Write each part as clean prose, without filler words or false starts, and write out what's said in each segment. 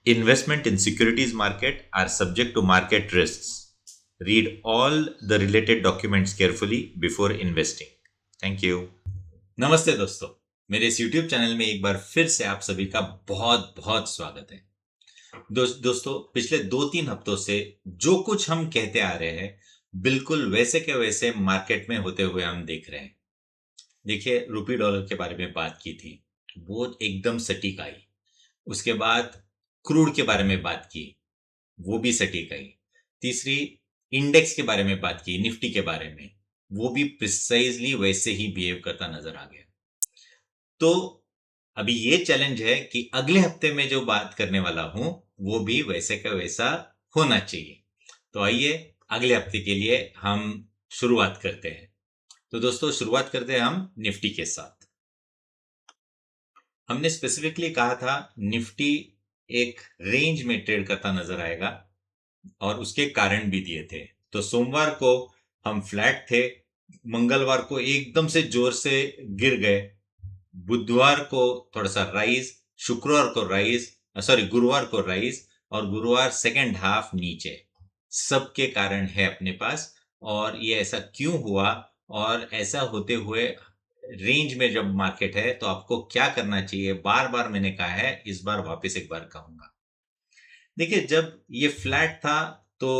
Investment in securities market are subject to market risks. Read all the related documents carefully before investing. Thank you. नमस्ते दोस्तों, मेरे इस YouTube channel में एक बार फिर से आप सभी का बहुत बहुत स्वागत है। दोस्तों, पिछले 2-3 हफ्तों से जो कुछ हम कहते आ रहे हैं, बिल्कुल वैसे के वैसे मार्केट में होते हुए हम देख रहे हैं। देखिए, रूपी डॉलर के बारे में बात की थी, वो एकदम सटीक आई। उसके बाद क्रूड के बारे में बात की, वो भी सटीक आई। तीसरी, इंडेक्स के बारे में बात की, निफ्टी के बारे में, वो भी प्रिसाइजली वैसे ही बिहेव करता नजर आ गया। तो अभी ये चैलेंज है कि अगले हफ्ते में जो बात करने वाला हूं वो भी वैसे का वैसा होना चाहिए। तो आइए अगले हफ्ते के लिए हम शुरुआत करते हैं। तो दोस्तों, शुरुआत करते हैं हम निफ्टी के साथ। हमने स्पेसिफिकली कहा था निफ्टी एक रेंज में ट्रेड करता नजर आएगा और उसके कारण भी दिए थे। तो सोमवार को हम फ्लैट थे, मंगलवार को एकदम से जोर से गिर गए, बुधवार को थोड़ा सा राइज, शुक्रवार को राइज, गुरुवार को राइज और गुरुवार सेकेंड हाफ नीचे। सबके कारण है अपने पास। और ये ऐसा क्यों हुआ और ऐसा होते हुए रेंज में जब मार्केट है तो आपको क्या करना चाहिए, बार बार मैंने कहा है, इस बार वापस एक बार कहूंगा। देखिए, जब ये फ्लैट था तो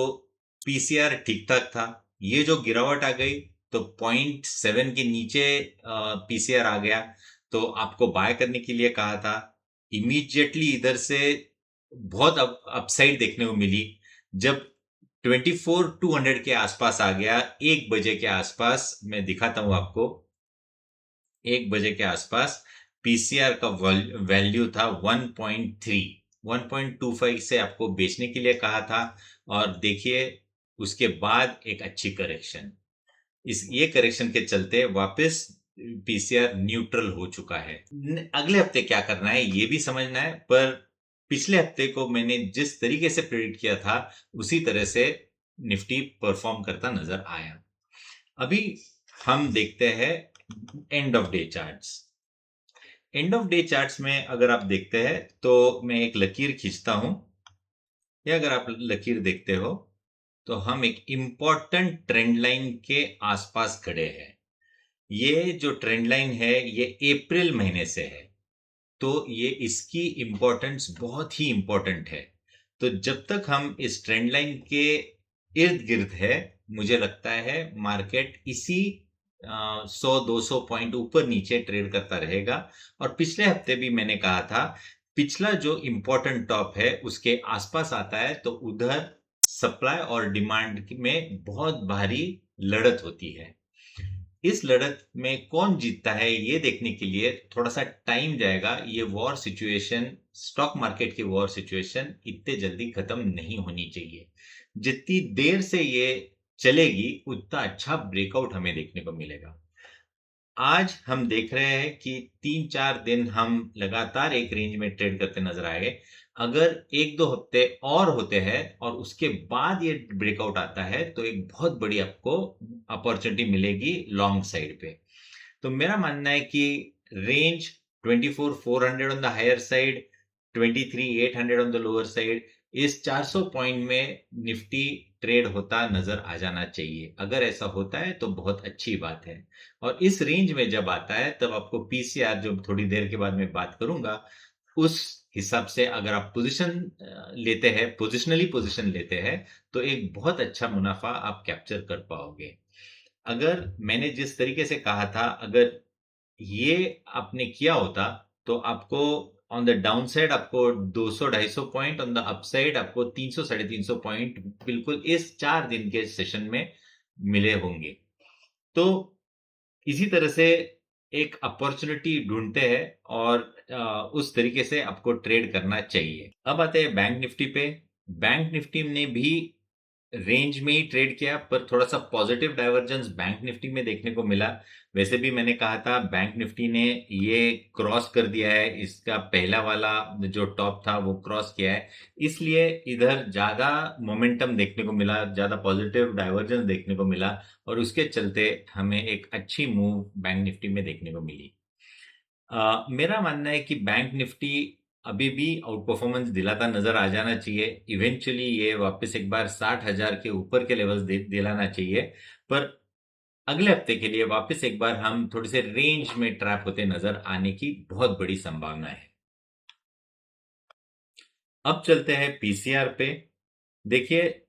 पीसीआर ठीक ठाक था। ये जो गिरावट आ गई तो 0.7 के नीचे पीसीआर आ गया, तो आपको बाय करने के लिए कहा था। इमीडिएटली इधर से बहुत अपसाइड देखने को मिली। जब 24,200 के आसपास आ गया, 1 बजे के आसपास, मैं दिखाता हूं आपको, 1 बजे के आसपास पीसीआर का वैल्यू था 1.3, 1.25 से आपको बेचने के लिए कहा था। और देखिए, उसके बाद एक अच्छी करेक्शन, ये करेक्शन के चलते वापस पीसीआर न्यूट्रल हो चुका है। अगले हफ्ते क्या करना है ये भी समझना है, पर पिछले हफ्ते को मैंने जिस तरीके से प्रेडिक्ट किया था उसी तरह से निफ्टी परफॉर्म करता नजर आया। अभी हम देखते हैं end of day charts. End of day charts में अगर आप देखते हैं तो मैं एक लकीर खींचता हूं। या अगर आप लकीर देखते हो तो हम एक इंपॉर्टेंट ट्रेंड लाइन के आसपास खड़े हैं। ये जो ट्रेंड लाइन है ये अप्रैल महीने से है, तो ये इसकी इंपॉर्टेंस बहुत ही इंपॉर्टेंट है। तो जब तक हम इस ट्रेंड लाइन के इर्द गिर्द है, मुझे लगता है मार्केट इसी 100-200 पॉइंट ऊपर नीचे ट्रेड करता रहेगा। और पिछले हफ्ते भी मैंने कहा था, पिछला जो इंपॉर्टेंट टॉप है उसके आसपास आता है तो उधर सप्लाई और डिमांड में बहुत भारी लड़त होती है। इस लड़त में कौन जीतता है ये देखने के लिए थोड़ा सा टाइम जाएगा। ये वॉर सिचुएशन, स्टॉक मार्केट की वॉर सिचुएशन इतने जल्दी खत्म नहीं होनी चाहिए। जितनी देर से ये चलेगी उतना अच्छा ब्रेकआउट हमें देखने को मिलेगा। आज हम देख रहे हैं कि 3-4 दिन हम लगातार एक रेंज में ट्रेड करते नजर आए। अगर 1-2 हफ्ते और होते हैं और उसके बाद ये ब्रेकआउट आता है तो एक बहुत बड़ी आपको अपॉर्चुनिटी मिलेगी लॉन्ग साइड पे। तो मेरा मानना है कि range 24,400 on the higher side, 23,800 on the lower side, इस 400 पॉइंट में निफ्टी ट्रेड होता नजर आ जाना चाहिए। अगर ऐसा होता है तो बहुत अच्छी बात है। और इस रेंज में जब आता है तब आपको पीसीआर, जो थोड़ी देर के बाद मैं बात करूंगा, उस हिसाब से अगर आप पोजीशन लेते हैं, पोजिशनली पोजीशन लेते हैं, तो एक बहुत अच्छा मुनाफा आप कैप्चर कर पाओगे। अगर मैंने जिस तरीके से कहा था, अगर ये आपने किया होता तो आपको ऑन द डाउन साइड आपको 200-250 पॉइंट, ऑन द अपसाइड आपको 300-350 पॉइंट बिल्कुल इस 4 दिन के सेशन में मिले होंगे। तो इसी तरह से एक अपॉर्चुनिटी ढूंढते हैं और उस तरीके से आपको ट्रेड करना चाहिए। अब आते हैं बैंक निफ्टी पे। बैंक निफ्टी ने भी रेंज में ही ट्रेड किया, पर थोड़ा सा पॉजिटिव डाइवर्जेंस बैंक निफ्टी में देखने को मिला। वैसे भी मैंने कहा था बैंक निफ्टी ने ये क्रॉस कर दिया है, इसका पहला वाला जो टॉप था वो क्रॉस किया है, इसलिए इधर ज्यादा मोमेंटम देखने को मिला, ज्यादा पॉजिटिव डाइवर्जेंस देखने को मिला और उसके चलते हमें एक अच्छी मूव बैंक निफ्टी में देखने को मिली। मेरा मानना है कि बैंक निफ्टी अभी भी आउट परफॉर्मेंस दिलाता नजर आ जाना चाहिए। इवेंचुअली ये वापस एक बार 60,000 के ऊपर के लेवल्स दिलाना चाहिए, पर अगले हफ्ते के लिए वापस एक बार हम थोड़े से रेंज में ट्रैप होते नजर आने की बहुत बड़ी संभावना है। अब चलते हैं पीसीआर पे। देखिए,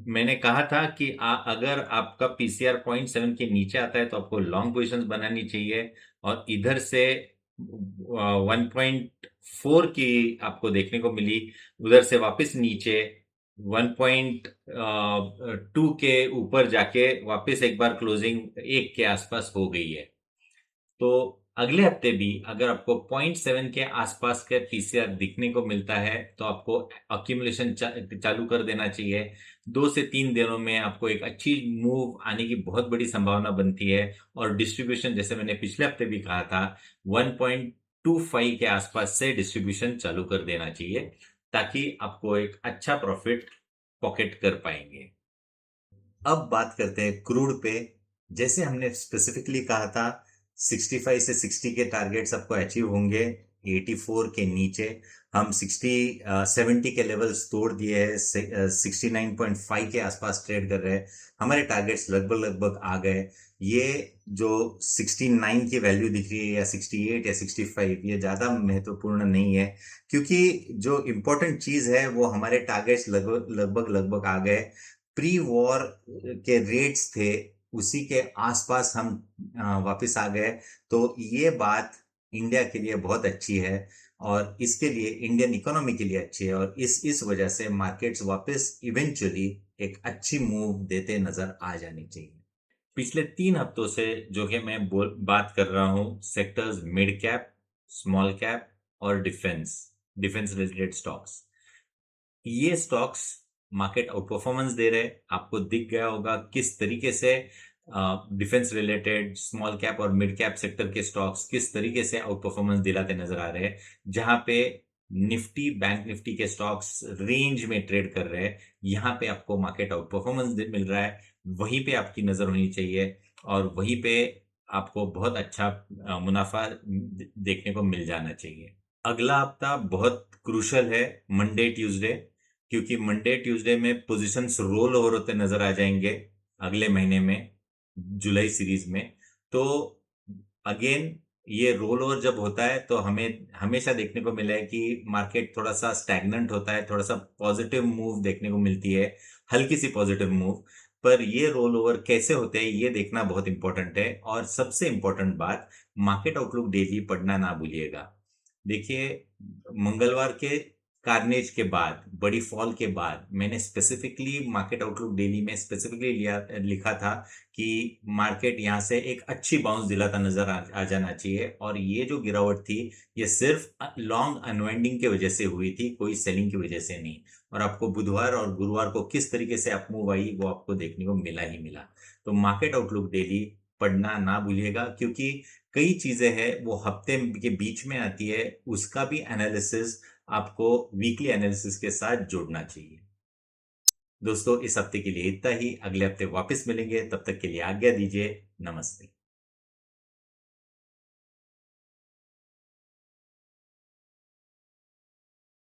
मैंने कहा था कि अगर आपका पीसीआर 0.7 के नीचे आता है तो आपको लॉन्ग पोजीशंस बनानी चाहिए, और इधर से 1.4 की आपको देखने को मिली, उधर से वापस नीचे 1.2 के ऊपर जाके वापस एक बार क्लोजिंग 1 के आसपास हो गई है। तो अगले हफ्ते भी अगर आपको 0.7 के आसपास का पीसीआर दिखने को मिलता है तो आपको अक्यूमुलेशन चालू कर देना चाहिए। 2 से 3 दिनों में आपको एक अच्छी मूव आने की बहुत बड़ी संभावना बनती है, और डिस्ट्रीब्यूशन जैसे मैंने पिछले हफ्ते भी कहा था 1.25 के आसपास से डिस्ट्रीब्यूशन चालू कर देना चाहिए, ताकि आपको एक अच्छा प्रॉफिट पॉकेट कर पाएंगे। अब बात करते हैं क्रूड पे। जैसे हमने स्पेसिफिकली कहा था 65 से 60 के टारगेट्स आपको अचीव होंगे, 84 के नीचे हम 70 के लेवल्स तोड़ दिए हैं, 69.5 के आसपास ट्रेड कर रहे हैं, हमारे टारगेट्स लगभग लगभग आ गए। ये जो 69 की वैल्यू दिख रही है या 68 या 65, ये ज़्यादा महत्वपूर्ण नहीं है, क्योंकि जो इम्पोर्टेंट चीज़ है वो हमारे टारगेट्स लगभग लगभग लगभग आ गए। प्री वॉर के रेट्स थे उसी के आसपास हम वापस आ गए। तो ये बात इंडिया के लिए बहुत अच्छी है, और इसके लिए इंडियन इकोनॉमी के लिए अच्छी है, और इस वजह से मार्केट्स वापस इवेंचुअली एक अच्छी मूव देते नजर आ जानी चाहिए। पिछले 3 हफ्तों से जो कि मैं बात कर रहा हूं sectors mid cap, small cap और डिफेंस डिफेंस रिलेटेड स्टॉक्स, ये स्टॉक्स मार्केट आउट परफॉर्मेंस दे रहे। आपको दिख गया होगा किस तरीके से डिफेंस रिलेटेड स्मॉल कैप और मिड कैप सेक्टर के स्टॉक्स किस तरीके से आउट परफॉर्मेंस दिलाते नजर आ रहे हैं। जहां पे निफ्टी, बैंक निफ्टी के स्टॉक्स रेंज में ट्रेड कर रहे हैं, यहां पे आपको मार्केट आउट परफॉर्मेंस मिल रहा है, वहीं पे आपकी नजर होनी चाहिए, और वहीं पे आपको बहुत अच्छा मुनाफा देखने को मिल जाना चाहिए। अगला हफ्ता बहुत क्रूशल है, मंडे ट्यूसडे, क्योंकि मंडे ट्यूसडे में पोजीशंस रोल ओवर होते नजर आ जाएंगे अगले महीने में, जुलाई सीरीज में। तो अगेन ये रोल ओवर जब होता है तो हमें हमेशा देखने को मिला है कि मार्केट थोड़ा सा स्टैग्नेंट होता है, थोड़ा सा पॉजिटिव मूव देखने को मिलती है, हल्की सी पॉजिटिव मूव। पर ये रोल ओवर कैसे होते हैं ये देखना बहुत इंपॉर्टेंट है। और सबसे इंपॉर्टेंट बात, मार्केट आउटलुक डेली पढ़ना ना भूलिएगा। देखिए, मंगलवार के कार्नेज के बाद, बड़ी फॉल के बाद, मैंने स्पेसिफिकली मार्केट आउटलुक डेली में स्पेसिफिकली लिखा था कि मार्केट यहां से एक अच्छी बाउंस दिलाता नजर आ जाना चाहिए, और ये जो गिरावट थी ये सिर्फ लॉन्ग अनवाइंडिंग की वजह से हुई थी, कोई सेलिंग की वजह से नहीं। और आपको बुधवार और गुरुवार को किस तरीके से अप मूव आई वो आपको देखने को मिला ही मिला। तो मार्केट आउटलुक डेली पढ़ना ना भूलिएगा, क्योंकि कई चीजें हैं वो हफ्ते के बीच में आती है, उसका भी एनालिसिस आपको वीकली एनालिसिस के साथ जोड़ना चाहिए। दोस्तों, इस हफ्ते के लिए इतना ही, अगले हफ्ते वापस मिलेंगे, तब तक के लिए आज्ञा दीजिए। नमस्ते।